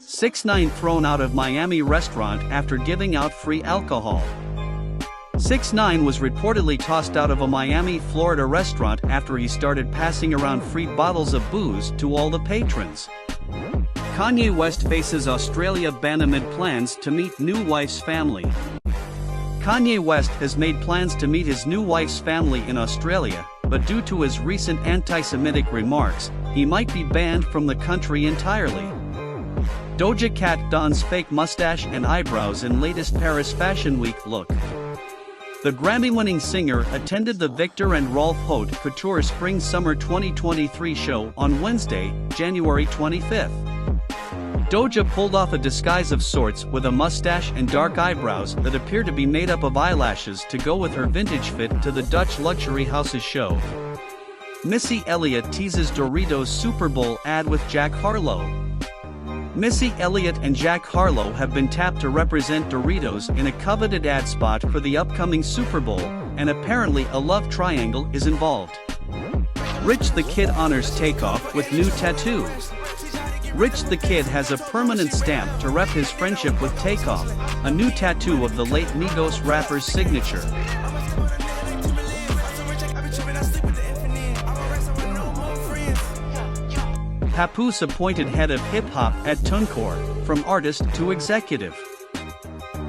6ix9ine thrown out of Miami restaurant after giving out free alcohol. 6ix9ine was reportedly tossed out of a Miami, Florida restaurant after he started passing around free bottles of booze to all the patrons. Kanye West faces Australia ban amid plans to meet new wife's family. Kanye West has made plans to meet his new wife's family in Australia, but due to his recent anti-Semitic remarks, he might be banned from the country entirely. Doja Cat dons fake mustache and eyebrows in latest Paris Fashion Week look. The Grammy-winning singer attended the Victor and Rolf Haute Couture Spring-Summer 2023 show on Wednesday, January 25. Doja pulled off a disguise of sorts with a mustache and dark eyebrows that appear to be made up of eyelashes to go with her vintage fit to the Dutch luxury house's show. Missy Elliott teases Doritos Super Bowl ad with Jack Harlow. Missy Elliott and Jack Harlow have been tapped to represent Doritos in a coveted ad spot for the upcoming Super Bowl, and apparently a love triangle is involved. Rich the Kid honors Takeoff with new tattoo. Rich the Kid has a permanent stamp to rep his friendship with Takeoff, a new tattoo of the late Migos rapper's signature. Papoose appointed head of hip-hop at TuneCore, from artist to executive.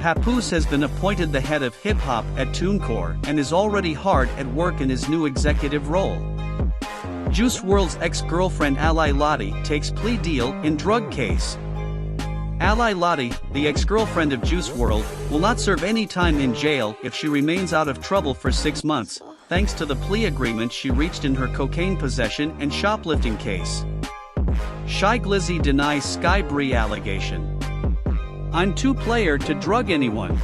Papoose has been appointed the head of hip-hop at TuneCore and is already hard at work in his new executive role. Juice WRLD's ex-girlfriend Ally Lottie takes plea deal in drug case. Ally Lottie, the ex-girlfriend of Juice WRLD, will not serve any time in jail if she remains out of trouble for 6 months, thanks to the plea agreement she reached in her cocaine possession and shoplifting case. 𝘾𝙍𝙀𝙿𝙎 denies 𝘾𝙍𝙀𝙍𝙎 allegation. I'm too player to drug anyone.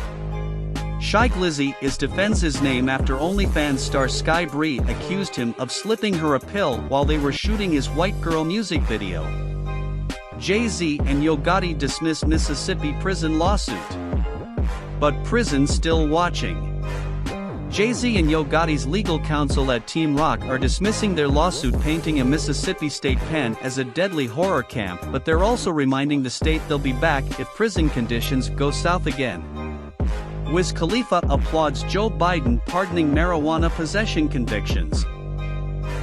𝘾𝙍𝙀𝙎𝙎 defends his name after OnlyFans star 𝘾𝙍𝙀𝙎 accused him of slipping her a pill while they were shooting his White Girl music video. Jay-Z and Yo Gotti dismiss Mississippi prison lawsuit. But prison still watching. Jay-Z and Yo Gotti's legal counsel at Team Rock are dismissing their lawsuit, painting a Mississippi state pen as a deadly horror camp, but they're also reminding the state they'll be back if prison conditions go south again. Wiz Khalifa applauds Joe Biden pardoning marijuana possession convictions.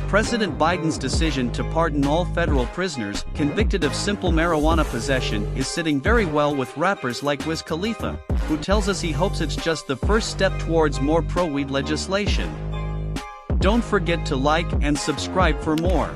President Biden's decision to pardon all federal prisoners convicted of simple marijuana possession is sitting very well with rappers like Wiz Khalifa, who tells us he hopes it's just the first step towards more pro-weed legislation. Don't forget to like and subscribe for more.